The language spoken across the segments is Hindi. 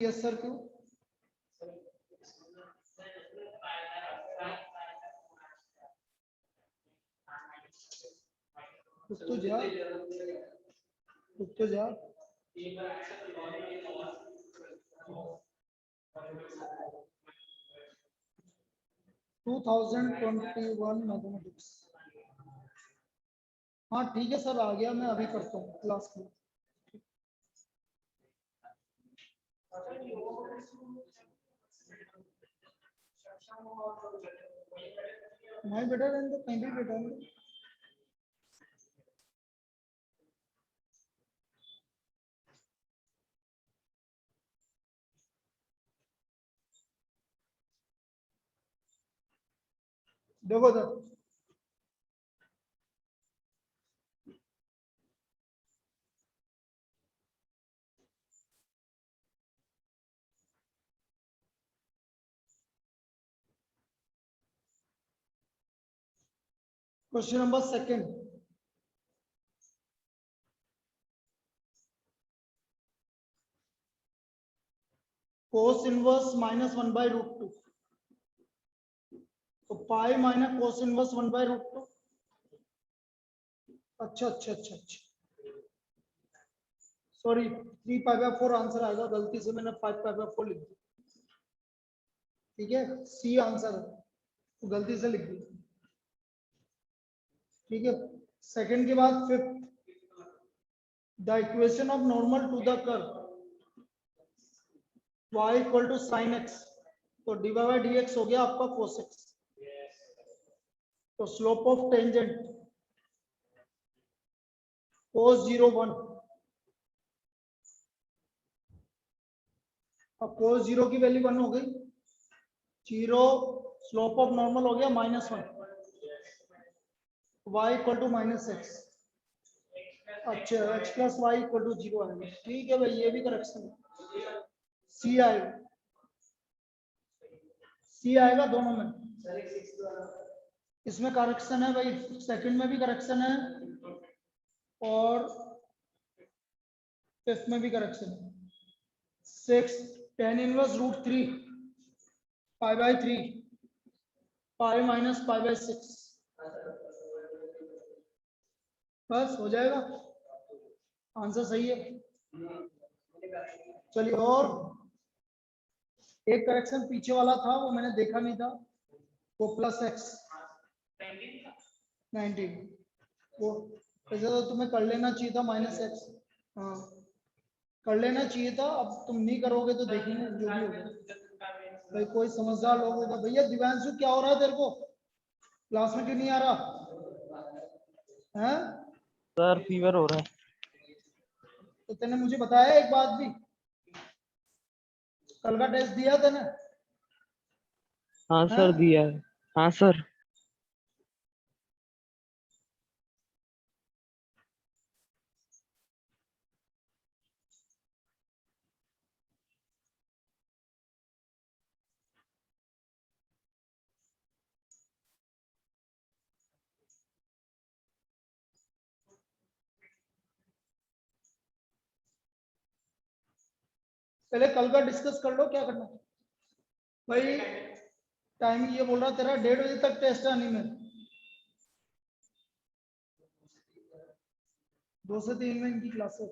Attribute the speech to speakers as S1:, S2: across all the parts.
S1: यस सर क्यों? तो जा 2021 मैथमेटिक्स। हाँ ठीक है सर, आ गया, मैं अभी करता हूँ क्लास में। नहीं बेटा रहने दो, कहीं भी बैठा है। देखो sir, question number second, cos inverse -1/√2, तो पाई माइनस कोस इनवर्स 1/√2। अच्छा अच्छा अच्छा अच्छा, सॉरी 3π/4 आंसर आएगा, गलती से मैंने 5π/4 लिख दिया। ठीक है, सी आंसर है, तो गलती से लिख दिया। ठीक है, सेकंड के बाद fifth, the equation of normal to the curve y equal to sine x, तो dy/dx हो गया आपका cos x। तो स्लोप ऑफ टेंजेंट cos 0 1, अब cos 0 की वैल्यू 1 हो गई, 0, स्लोप ऑफ नॉर्मल हो गया -1, y इक्वल टू -x। अच्छा, x plus Y equal to 0 आएगा। ठीक है भाई, ये भी करेक्शन है, सी आएगा, सी आएगा दोनों में। इसमें करेक्शन है भाई, सेकंड में भी करेक्शन है और फिफ्थ में भी करेक्शन है। 6 tan इनवर्स √3 π/3 पाई माइनस π/6, बस हो जाएगा, आंसर सही है। चलिए, और एक करेक्शन पीछे वाला था, वो मैंने देखा नहीं था, वो +x 19, वो वैसे तो तुम्हें कर लेना चाहिए था -x, हाँ कर लेना चाहिए था, अब तुम नहीं करोगे तो देखेंगे जो भी होगा। भाई कोई समझदार लोग होगा। भैया दिव्यांशु, क्या हो रहा है तेरे को, क्लास में क्यों नहीं आ रहा है?
S2: सर फीवर हो रहा है।
S1: तो तूने मुझे बताया एक बात भी, कल का टेस्ट दिया तूने?
S2: हाँ सर दिया है। हाँ सर।
S1: पहले कल का डिस्कस कर लो, क्या करना भाई। टाइम ये बोल रहा तेरा 1:30 बजे तक टेस्ट है, नहीं में 2 से 3 में इनकी क्लास है,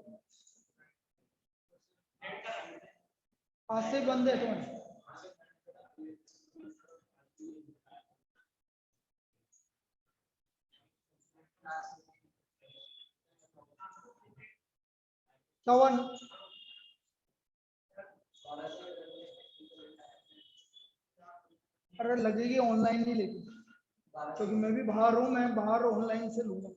S1: आज से बंद है तुम्हारी। क्या हुआ? अरे लगेगी ऑनलाइन ही लेगी, क्योंकि मैं भी बाहर हूँ, मैं बाहर ऑनलाइन से लूंगा।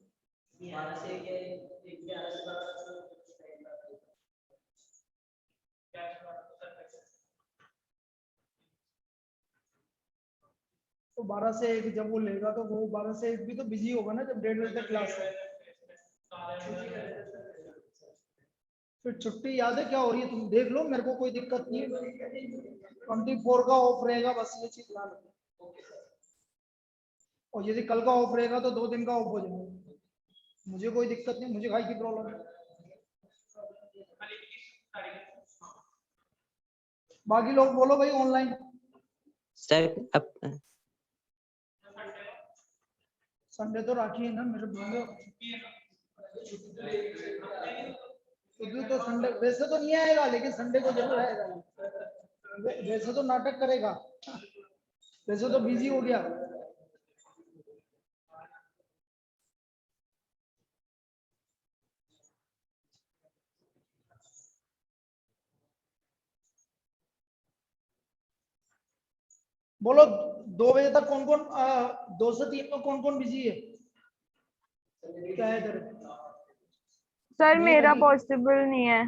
S1: तो 12 से 1 जब वो लेगा, तो वो 12 से 1 भी तो बिजी होगा ना, जब 1:30 बजे तक क्लास है। फिर छुट्टी याद है क्या हो रही है, तुम देख लो, मेरे को कोई दिक्कत नहीं है। 24 का ऑफ रहेगा, बस ये चीज ध्यान रखो। और यदि कल का ऑफ रहेगा तो 2 दिन का ऑफ हो जाएगा, मुझे कोई दिक्कत नहीं, मुझे खाई की प्रॉब्लम है। बाकी लोग बोलो भाई ऑनलाइन।
S2: सर अब
S1: संडे तो राखी है ना मेरे बोलो। तो संडे वैसे तो नहीं आएगा, लेकिन संडे को जरूर आएगा। वैसे तो नाटक करेगा, वैसे तो बिजी हो गया। बोलो 2 बजे तक कौन कौन 2 से 3 में कौन कौन बिजी है? क्या है इधर?
S3: सर
S1: नहीं
S3: मेरा
S1: लगी?
S3: पॉसिबल नहीं है।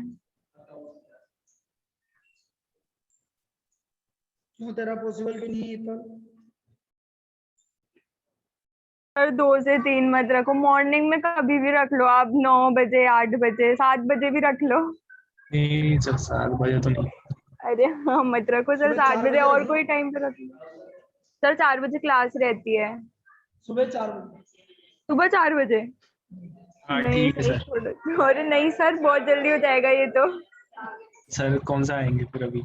S1: क्यों तेरा पॉसिबल भी नहीं है तो?
S3: सर 2 से 3 मत रखो, मॉर्निंग में कभी भी रख लो आप, 9 बजे 8 बजे 7 बजे भी रख लो।
S4: नहीं सर 7 बजे तो नहीं।
S3: अरे हाँ मत रखो सर,
S1: सुबह
S3: 7
S1: 4
S3: बजे
S1: बजे
S3: और
S1: रख लो।
S3: कोई टाइम पे रख लो। सर 4 बजे क्लास रहती है।
S1: सुबह 4 बजे।
S3: सुबह 4 बजे?
S4: हाँ
S3: नहीं
S4: ठीक है
S3: सर,
S4: सर।
S3: छोड़ो। अरे नहीं सर, बहुत जल्दी हो जाएगा ये तो।
S4: सर कौन सा आएंगे फिर अभी?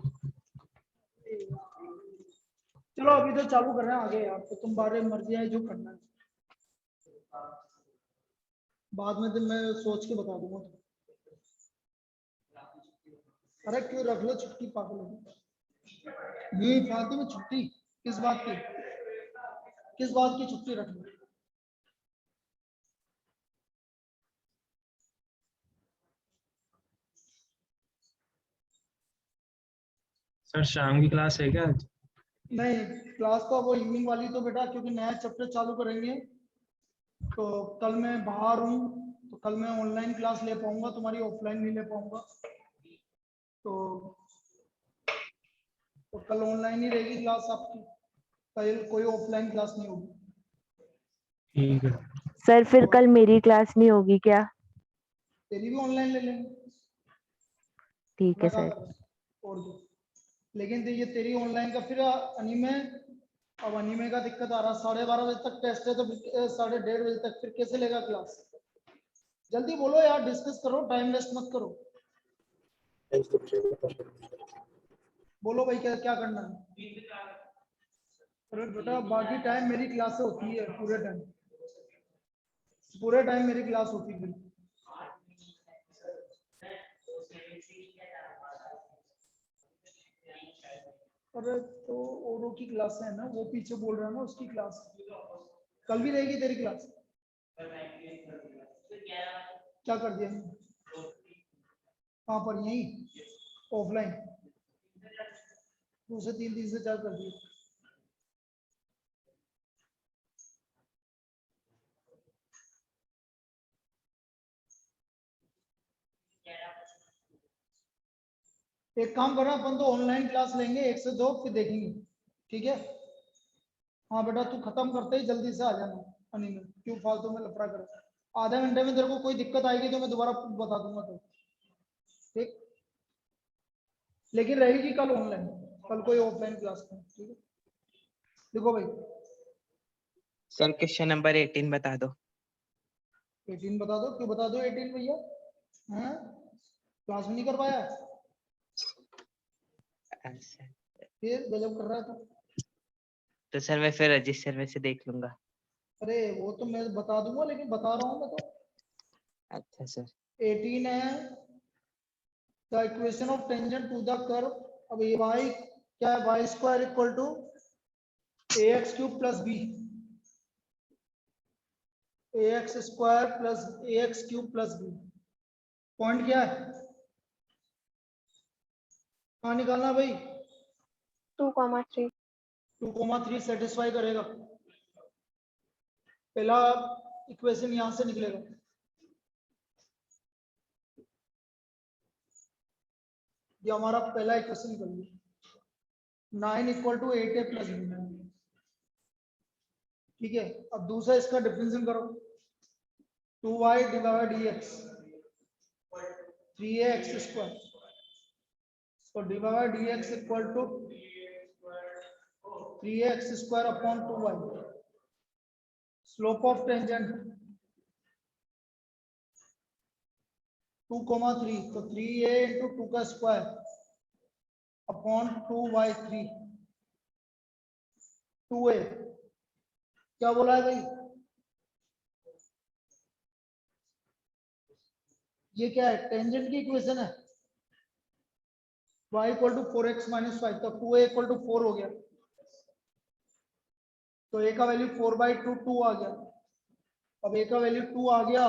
S1: चलो अभी तो चालू कर रहे हैं, आगे यार तो तुम बारे मर्जी है जो करना है। बाद में तो मैं सोच के बता दूंगा। अरे क्यों रख लो छुट्टी, पागल हो? नहीं फालतू में छुट्टी किस बात की? किस बात की छुट्टी रख लो?
S4: सर शाम की क्लास है क्या आज?
S1: नहीं, क्लास तो वो इवनिंग वाली तो बेटा, क्योंकि नया चैप्टर चालू करेंगे तो कल मैं बाहर हूँ, तो कल मैं ऑनलाइन क्लास ले पाऊंगा, तुम्हारी ऑफलाइन नहीं ले पाऊंगा। तो कल ऑनलाइन ही रहेगी क्लास आपकी, कल कोई ऑफलाइन क्लास नहीं होगी।
S4: ठीक है।
S5: सर फिर कल मेरी क्लास नहीं होगी क्या?
S1: तेरी भी ऑनलाइन ले लेंगे।
S5: ठीक है
S1: मैं क्या
S5: सर।
S1: कर रहा हूँ? और जो लेकिन ये तेरी ऑनलाइन का फिर अनिमे, अब अनिमे का दिक्कत आ रहा, 12:30 बजे तक टेस्ट है तो 1:30 बजे तक फिर कैसे लेगा क्लास? जल्दी बोलो यार, डिस्कस करो, टाइम वेस्ट मत करो। बोलो भाई क्या क्या करना है? अरे बेटा बाकी टाइम मेरी क्लास होती है, पूरे टाइम मेरी क्लास होती है। अरे तो औरों की क्लास है ना, वो पीछे बोल रहा है ना, उसकी क्लास कल भी रहेगी तेरी क्लास। क्या कर दिया? कहाँ पर? यहीं ऑफलाइन? 2 से 3 3 से 4 कर दिए। एक काम करना, अपन तो ऑनलाइन क्लास लेंगे 1 से 2, फिर देखेंगे, ठीक है? हाँ बेटा तू खत्म करते ही जल्दी से आ जाना अनिल, क्यों फालतू में लफड़ा कर। आधे घंटे में तेरे को कोई दिक्कत आएगी तो मैं दोबारा बता दूंगा तो, ठीक? लेकिन रहेगी कल ऑनलाइन, कल कोई ऑफलाइन क्लास नहीं, ठीक है? देखो भाई
S2: सर क्वेश्चन नंबर 18 बता दो।
S1: 18 बता दो। क्यों बता दो 18 भैया? हैं क्लास में नहीं कर पाया?
S2: अच्छा,
S1: फिर गजब कर रहा था।
S2: तो सर मैं फिर रजिस्टर में से देख लूंगा।
S1: अरे वो तो मैं बता दूंगा, लेकिन बता रहा हूँ मैं तो।
S2: अच्छा सर।
S1: 18 है the equation of tangent to the curve. अब ये y क्या है? Y square equal to ax cube plus B, ax square plus ax cube plus B. Point क्या है? कहाँ निकालना भाई?
S3: 2,3।
S1: 2,3 सेटिस्फाई करेगा। पहला इक्वेशन यहां से निकलेगा, ये हमारा पहला इक्वेशन निकल गया। 9 equal to 8a plus B, ठीक है? अब दूसरा इसका डिफरेंशियल करो, 2y divide dx 3ax square, so divide dx equal to 3ax square upon 2y। Slope of tangent 2,3, तो 3a इंटू 2 का स्क्वायर अपॉन 2/3 2a। क्या बोला है भाई? ये क्या है? टेंजेंट की इक्वेशन है। y equal to 4x minus 5, तो 2a इक्वल टू 4 हो गया, तो a का वैल्यू 4/2 2 आ गया। अब a का वैल्यू 2 आ गया,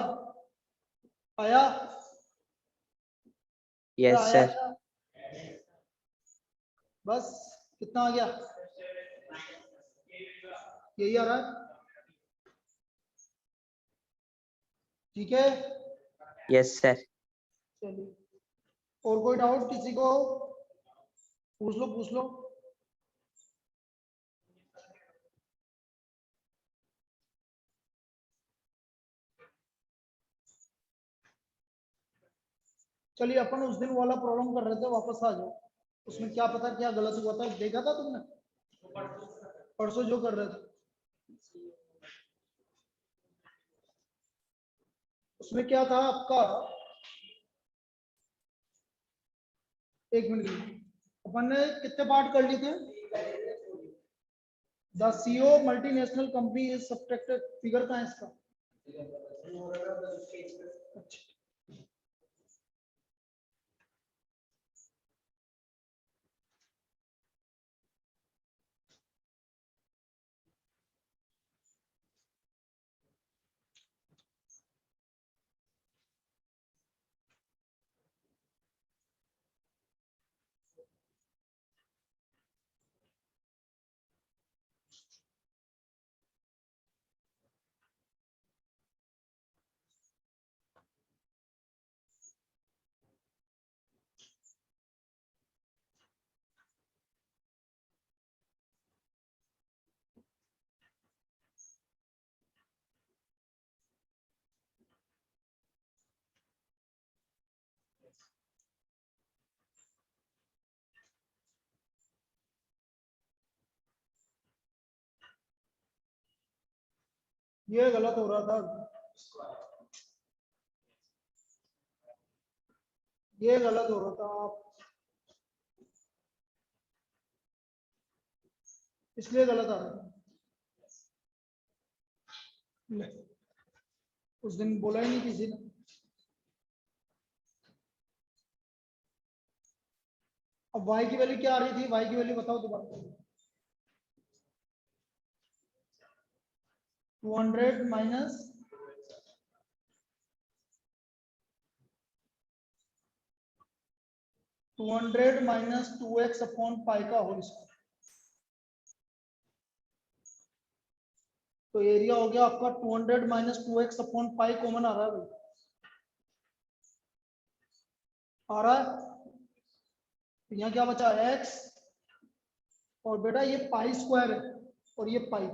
S1: आया?
S2: यस
S1: आया?
S2: सर।
S1: बस कितना आ गया? यही आ रहा है। ठीक है,
S2: यस सर।
S1: चलिए, और कोई डाउट किसी को? पूछ लो पूछ लो। चलिए, अपन उस दिन वाला प्रॉब्लम कर रहे थे, वापस आ जाओ। उसमें क्या पता क्या गलत हुआ था, देखा था तुमने परसों जो कर रहे थे? उसमें क्या था आपका? एक मिनट, अपन ने कितने पार्ट कर लिए थे? The CEO multinational company is subtracted, figure कहाँ है इसका? अच्छा, ये गलत हो रहा था, ये गलत हो रहा था, इसलिए गलत आ रहा था। ले, उस दिन बोला ही नहीं किसी ने। अब y की वैल्यू क्या आ रही थी? y की वैल्यू बताओ दोबारा। 200 माइनस 200 माइनस 2x अपॉन पाई का होल स्क्वायर। तो एरिया हो गया आपका 200 minus 2x upon pi, common आ रहा है भाई, आ रहा है। तो यहाँ क्या बचा? x, और बेटा ये पाई स्क्वायर है और ये पाई,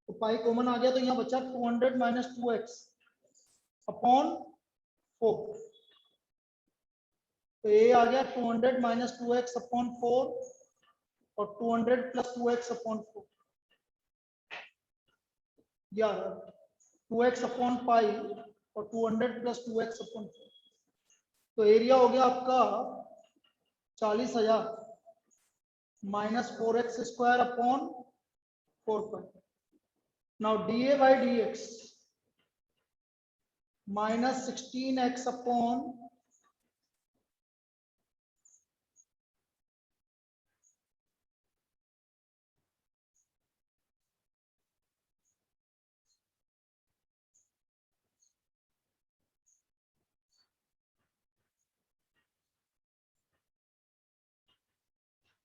S1: तो पाई कॉमन आ गया, तो यहाँ बचा 200 माइनस 2x अपॉन 4। तो ये आ गया 200 माइनस 2x अपॉन 4 और 200 प्लस 2x अपॉन 4, ये आ रहा है 2x अपॉन पाई और 200 प्लस 2x अपॉन 4। तो एरिया हो गया आपका 40,000 minus 4x square upon 4 pi. Now dA by dx minus 16x upon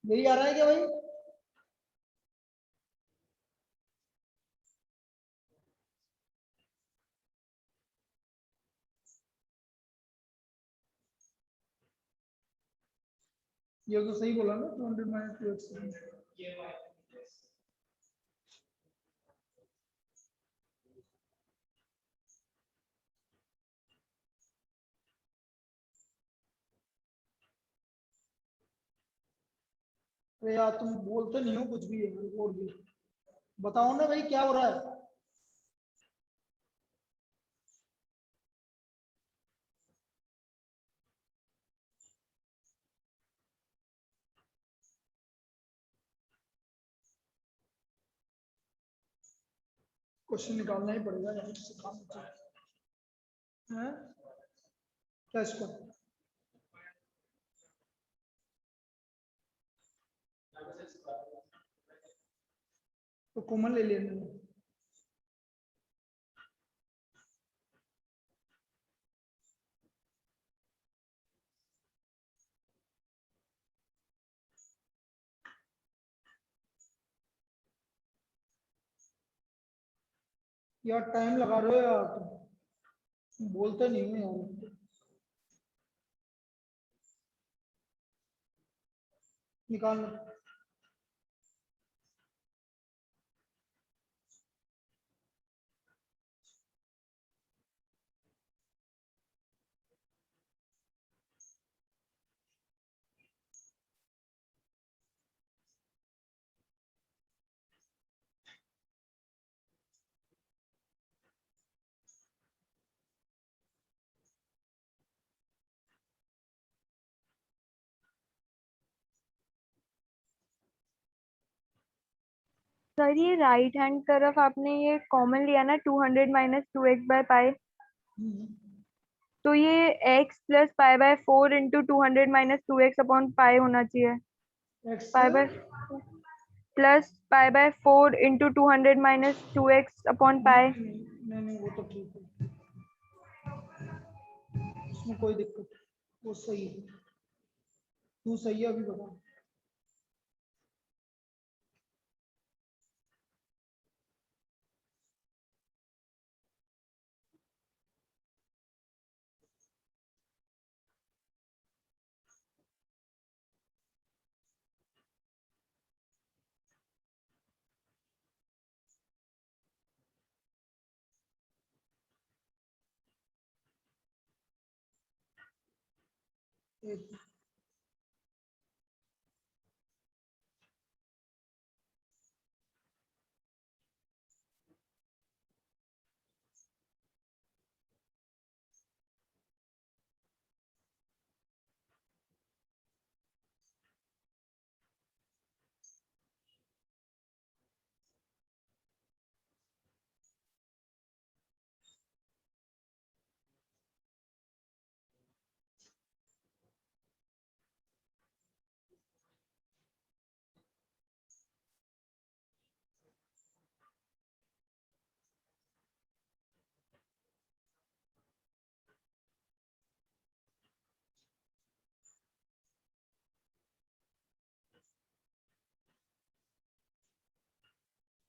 S1: यही आ रहा है क्या भाई? ये तो सही बोला ना, 200 माइनस 2x। अरे यार, तुम बोलते नहीं हो कुछ भी है, और भी बताओ ना भाई, क्या हो रहा है? क्वेश्चन निकालना ही पड़ेगा यार, सिखाना है क्या इसको। तो कॉमन ले लेना है। यार टाइम लगा रहे हो यार तुम, बोलते नहीं हो यार। निकाल लो।
S3: सर ये राइट हैंड तरफ आपने ये कॉमन लिया ना 200 माइनस 2x/पाई, तो ये x plus pi by 4 into 200 minus 2x upon पाई होना चाहिए।
S1: X
S3: pi by plus pi by 4 into 200 minus 2x upon पाई।
S1: नहीं वो तो ठीक है, उसमें कोई दिक्कत, वो सही है, तू सही है अभी बता। एक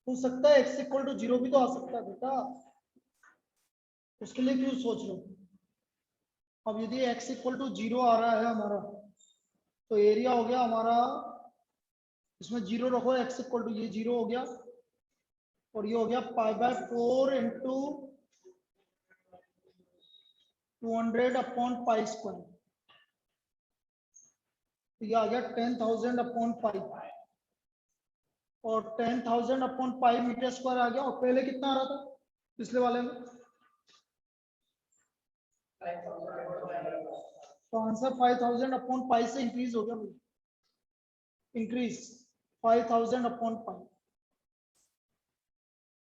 S1: हो सकता है x इक्वल टू 0 भी तो आ सकता है बेटा, उसके लिए क्यों सोच रहे हो। अब यदि x इक्वल टू 0 आ रहा है हमारा, तो एरिया हो गया हमारा, इसमें 0 रखो, x इक्वल टू ये 0 हो गया, और ये हो गया pi by 4 into 200 upon pi square, तो ये आ गया 10,000 अपॉन पाई, और 10,000 अपॉन पाई मीटर स्क्वायर आ गया। और पहले कितना आ रहा था पिछले वाले में, तो आंसर 5,000 अपॉन पाई से इंक्रीज हो गया भाई, इंक्रीज 5,000 अपॉन पाई।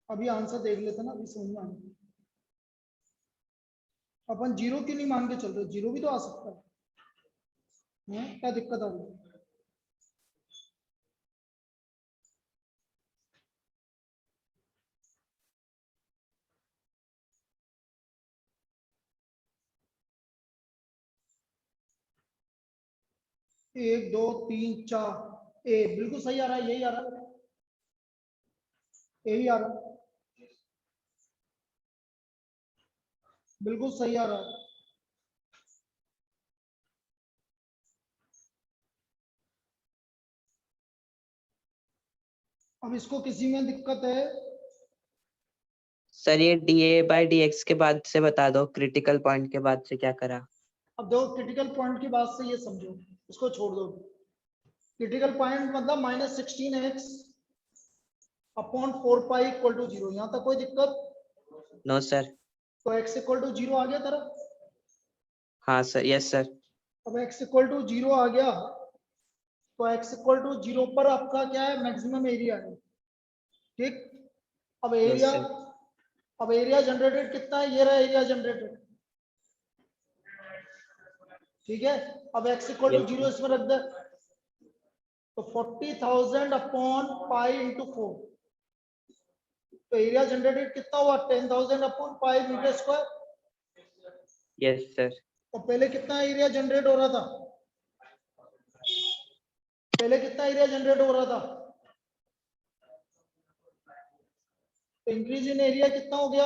S1: अभी आंसर देख लेते ना, अभी समझ में आएगा। अपन 0 क्यों नहीं मान के चल रहे, 0 भी तो आ सकता है, क्या दिक्कत आ रही है। एक दो तीन चार, ए बिल्कुल सही आ रहा है, यही आ रहा है, यही आ रहा है, बिल्कुल सही आ रहा है। अब इसको किसी में दिक्कत है,
S2: सर ये dA/dx के बाद से बता दो, क्रिटिकल पॉइंट के बाद से क्या करा।
S1: अब देखो क्रिटिकल पॉइंट की बात से ये समझो, इसको छोड़ दो। क्रिटिकल पॉइंट मतलब -16x upon 4 pi equal to 0, यहाँ तक कोई दिक्कत।
S2: No sir.
S1: तो x इक्वल टू 0 आ गया तेरा।
S2: हाँ सर, यस सर।
S1: अब x इक्वल टू 0 आ गया, तो x इक्वल टू 0 पर आपका क्या है, मैक्सिमम एरिया है, ठीक। अब
S2: यस
S1: एरिया
S2: सर।
S1: अब एरिया जनरेटेड कितना है, ये रहा एरिया जनरेटेड, ठीक है। अब x इक्वल टू
S2: Yes,
S1: 0 इसमें रख दे, तो 40,000 अपॉन पाई इंटू 4, तो एरिया जनरेटेड कितना हुआ, 10,000 upon pi metre square.
S2: yes sir.
S1: और पहले कितना एरिया जनरेट हो रहा था, पहले कितना एरिया जनरेट हो रहा था, तो इंक्रीज इन एरिया कितना हो गया,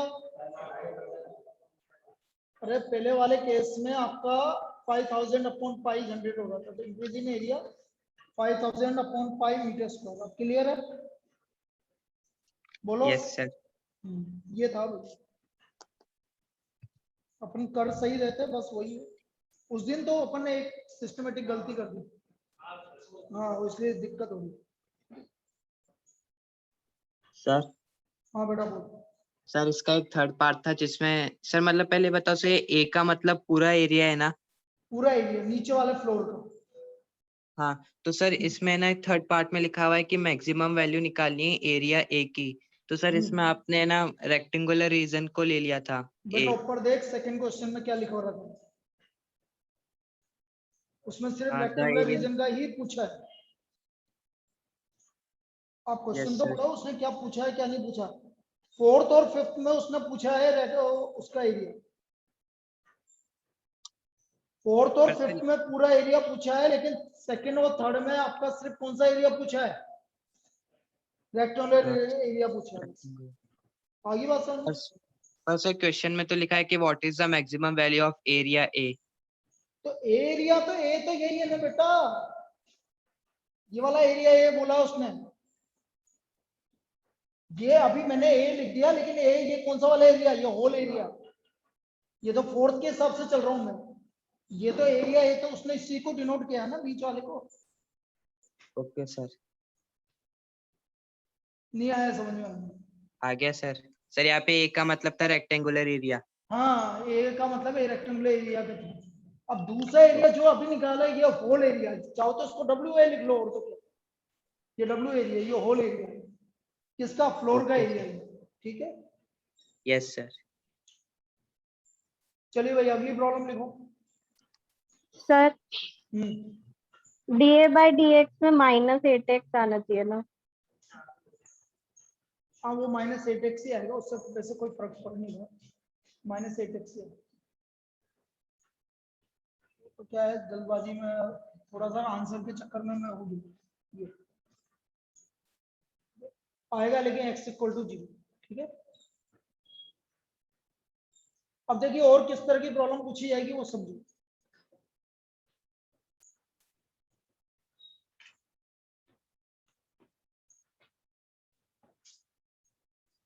S1: अरे पहले वाले केस में आपका 5,000 अपॉन पाई जनरेट हो रहा था, तो increase in area 5,000 upon pi metre square. अब क्लियर है, बोलो।
S2: Yes sir.
S1: ये था भाई, अपन कर सही रहते, बस वही है। उस दिन तो अपन ने एक सिस्टमेटिक गलती कर दी, हाँ इसलिए दिक्कत हो गई।
S2: सर
S1: हाँ बेटा बोल।
S2: सर इसका एक थर्ड पार्ट था जिसमें सर मतलब पहले बताओ सर ए का मतलब पूरा एरिया है ना।
S1: पूरा एरिया नीचे वाले फ्लोर का,
S2: हाँ तो सर इसमें ना थर्ड पार्ट में लिखा हुआ है कि मैक्सिमम वैल्यू निकालनी है एरिया ए की, तो सर इसमें आपने ना रेक्टेंगुलर रीजन को ले लिया था ए।
S1: बेटा ऊपर देख सेकंड क्वेश्चन में क्या लिखा हो रहा था, उसमें सिर्फ
S2: द
S1: रेक्टेंगुलर
S2: एरिया।
S1: रीजन का ही पूछा है। आप
S2: यस
S1: क्वेश्चन तो
S2: सर।
S1: बताओ उसने क्या पूछा है क्या नहीं पूछा। फोर्थ और फिफ्थ में उसने पूछा है उसका एरिया, फोर्थ और फिफ्थ में पूरा एरिया पूछा है, लेकिन सेकंड और थर्ड में आपका सिर्फ कौन सा एरिया पूछा है, रेक्टेंगुलर एरिया पूछा है। आगे बात समझ।
S2: पर सर क्वेश्चन में तो लिखा है कि what is the maximum value of area A.
S1: तो एरिया तो ए तो यही है ना बेटा, ये वाला एरिया ए बोला उसने, ये अभी मैंने ए लिख दिया, लेकिन ए ये कौन सा वाला एरिया, ये होल एरिया, ये तो फोर्थ के हिसाब से चल रहा हूं मैं, ये तो एरिया ए, तो उसने इसी को डिनोट किया है ना बीच वाले को।
S2: Okay sir.
S1: नहीं आया समझ में।
S2: आ गया सर। सर यहाँ पे ए का मतलब था रेक्टेंगुलर एरिया।
S1: हाँ ए का मतलब ए रेक्टेंगुलर एरिया का था। अब दूसरा एरिया जो अभी निकाला है ये होल एरिया, चाहो तो इसको डब्ल्यू ए लिख लो, और तो क्या, ये डब्ल्यू एरिया, ये होल एरिया है, किसका, फ्लोर का
S2: Okay,
S1: एरिया है, ठीक है।
S2: Yes sir.
S1: चलिए भाई अगली प्रॉब्लम लिखो।
S5: Sir
S1: hmm
S5: DA by D x में -8x आना चाहिए ना।
S1: हाँ वो -8x ही आएगा, उससे वैसे कोई फर्क पड़ नहीं है, -8x ही है। तो क्या है, जल्दबाजी में थोड़ा सा आंसर के चक्कर में मैं हो गई, ये आएगा, लेकिन x इक्वल टू 0, ठीक है। अब देखिए और किस तरह की प्रॉब्लम पूछी जाएगी वो समझो।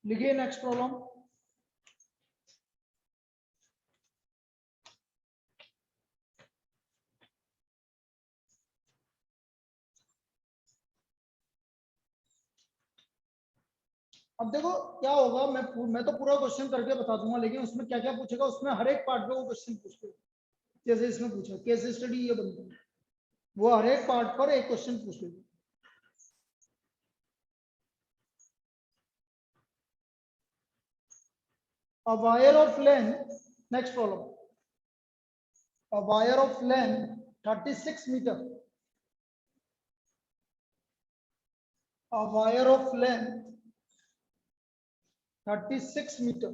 S1: लिखिए नेक्स्ट प्रॉब्लम। अब देखो क्या होगा, मैं तो पूरा क्वेश्चन करके बता दूंगा, लेकिन उसमें क्या क्या पूछेगा, उसमें हर एक पार्ट पे वो क्वेश्चन पूछते हैं। जैसे इसमें पूछा केस स्टडी ये बनता है, वो हर एक पार्ट पर एक क्वेश्चन पूछ लेगा। A wire of length, next problem. A wire of length 36 meter. A wire of length 36 meter.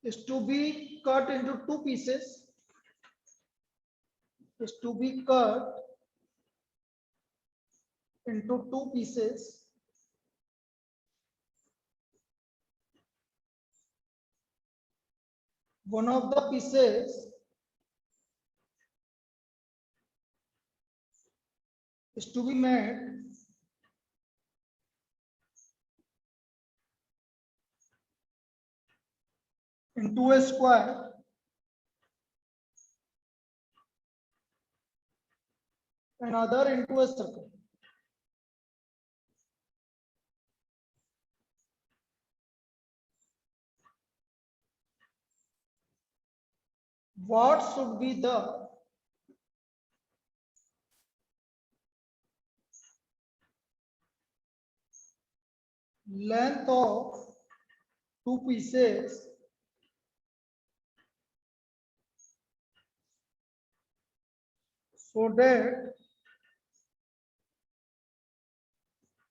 S1: Is to be cut into two pieces. Is to be cut into two pieces. One of the pieces is to be made into a square and other into a circle. what should be the length of two pieces so that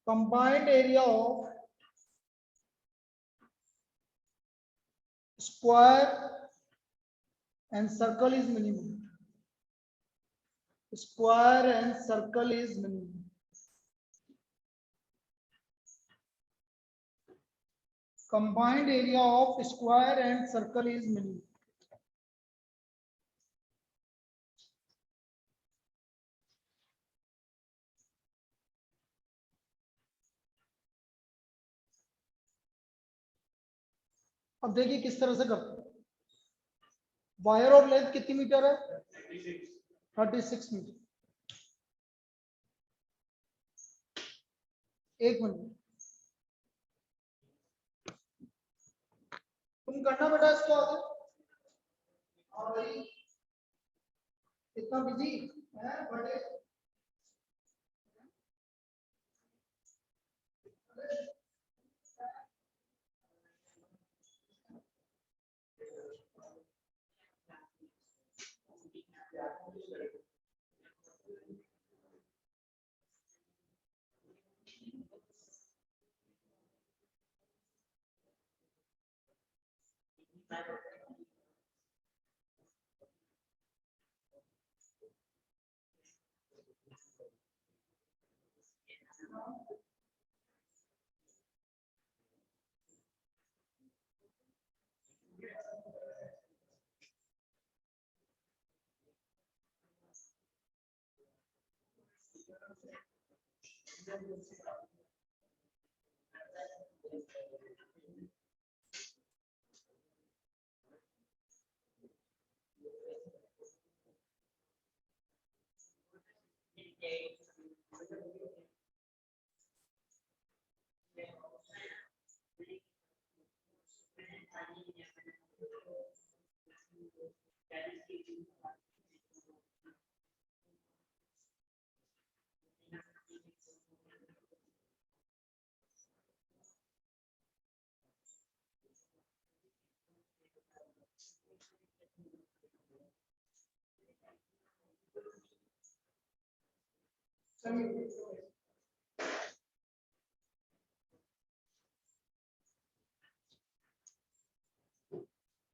S1: combined area of square and circle is minimum. Square and circle is minimum. Combined area of square and circle is minimum. अब देखिए किस तरह से करते हैं। वायर और लेंथ कितनी मीटर है? 36 मीटर। एक मिनट तुम करना बेटा इसको आगे। हाँ भाई इतना बिजी है बड़े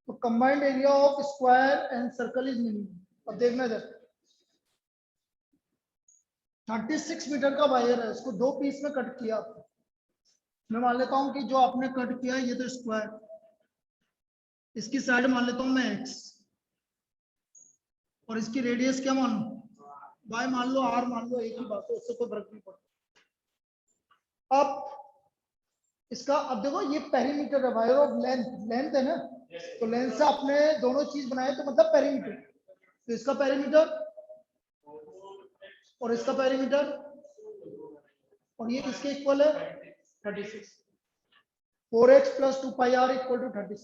S1: तो combined area of square and circle is minimum. अब देखना इधर 36 मीटर का वायर है, इसको दो पीस में कट किया। मैं मान लेता हूं कि जो आपने कट किया ये तो स्क्वायर, इसकी साइड मान लेता हूं मैं x और इसकी रेडियस क्या मान लो y मान लो r मान लो, एक ही बात है, उससे कोई फर्क नहीं पड़ता। अब इसका अब देखो ये पेरीमीटर है, वायर ऑफ लेंथ है ना, तो लेंथ से आपने दोनों चीज बनाए तो मतलब पेरीमीटर, तो इसका पेरीमीटर और इसका पेरीमीटर और ये किसके इक्वल है 36। 4x + 2πr = 36।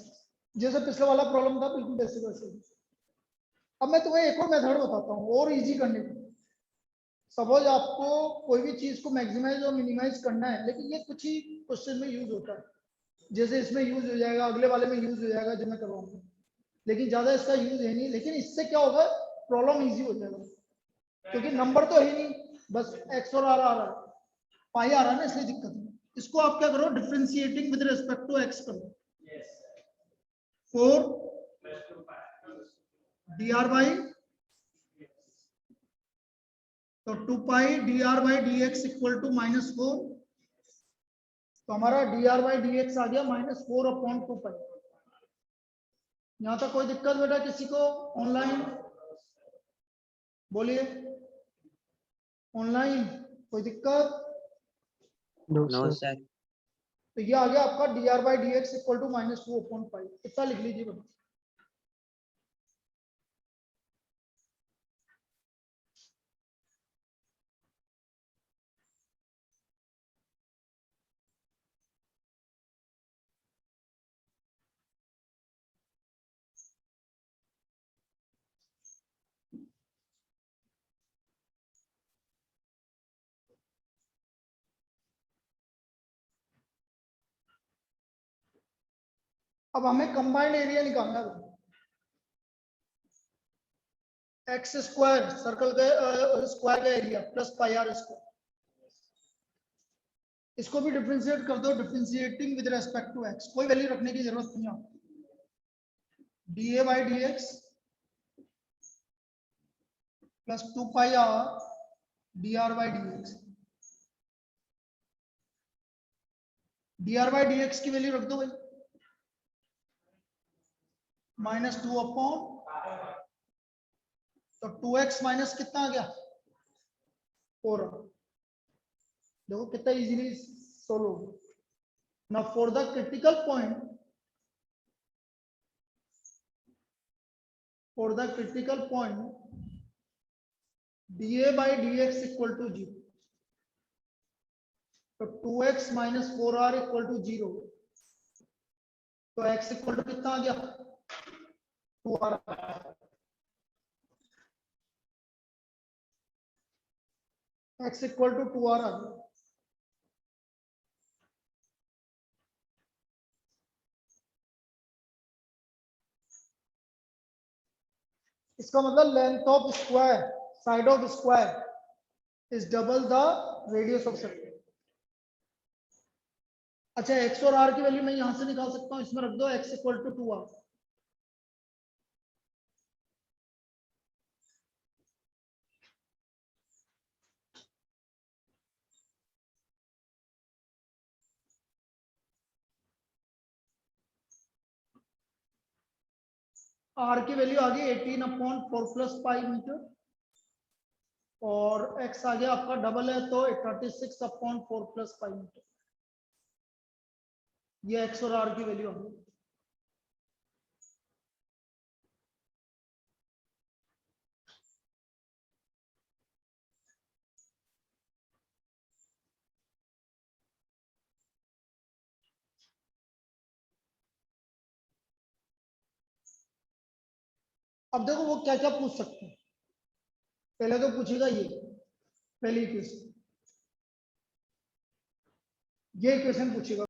S1: जैसे पिछले वाला प्रॉब्लम था बिल्कुल वैसे वैसे। अब मैं तुम्हें एक और मेथड बताता हूँ और इजी करने की। सपोज आपको कोई भी चीज को मैक्सिमाइज और मिनिमाइज करना है, लेकिन ये कुछ ही क्वेश्चन में यूज होता है, जैसे इसमें यूज हो जाएगा, अगले वाले में यूज हो जाएगा जो मैं करवाऊंगा, लेकिन ज्यादा इसका यूज है नहीं। लेकिन इससे क्या होगा, प्रॉब्लम इजी हो जाएगा, क्योंकि नंबर तो है नहीं, बस x और r आ रहा है, पाई आ रहा है ना, इसलिए दिक्कत है। इसको आप क्या करो, differentiating with respect to x करो। 4 dr/, तो 2π dr/dx = -4, तो हमारा dr/dx आ गया -4/2π। यहां तक कोई दिक्कत बेटा किसी को? ऑनलाइन बोलिए, ऑनलाइन कोई दिक्कत?
S2: No sir.
S1: तो ये आ गया आपका dr/dx = -4/π। कितना लिख लीजिए बेटा? अब हमें कंबाइंड एरिया निकालना है। एक्स स्क्वायर सर्कल का स्क्वायर का area plus pi R square, इसको भी डिफरेंशिएट कर दो, differentiating with respect to X, कोई वैल्यू रखने की जरूरत नहीं है आपको। D A by D X plus 2 pi R D R by D X, D R by D X की वैल्यू रख दो भाई, -2 अपॉन, तो 2x माइनस कितना आ गया 4। देखो कितना इजीली सोल्व हो गया। Now for the critical point, dA by dx equal to 0, तो 2x minus 4r equal to 0, तो x इक्वल टू कितना आ गया 2r, x equal to 2r आ गया। इसका मतलब length of square, side of square is double the radius of circle. अच्छा, x और r की वैल्यू मैं यहां से निकाल सकता हूं, इसमें रख दो x equal to 2r। r की वैल्यू आ गई 18 अपॉन 4 प्लस पाई मीटर, और x आ गया आपका डबल है तो 36 अपॉन 4 प्लस पाई मीटर। ये x और r की वैल्यू आ गई। अब देखो वो क्या क्या पूछ सकते हैं। पहले तो पूछेगा ये पहली इक्वेशन, ये इक्वेशन पूछेगा।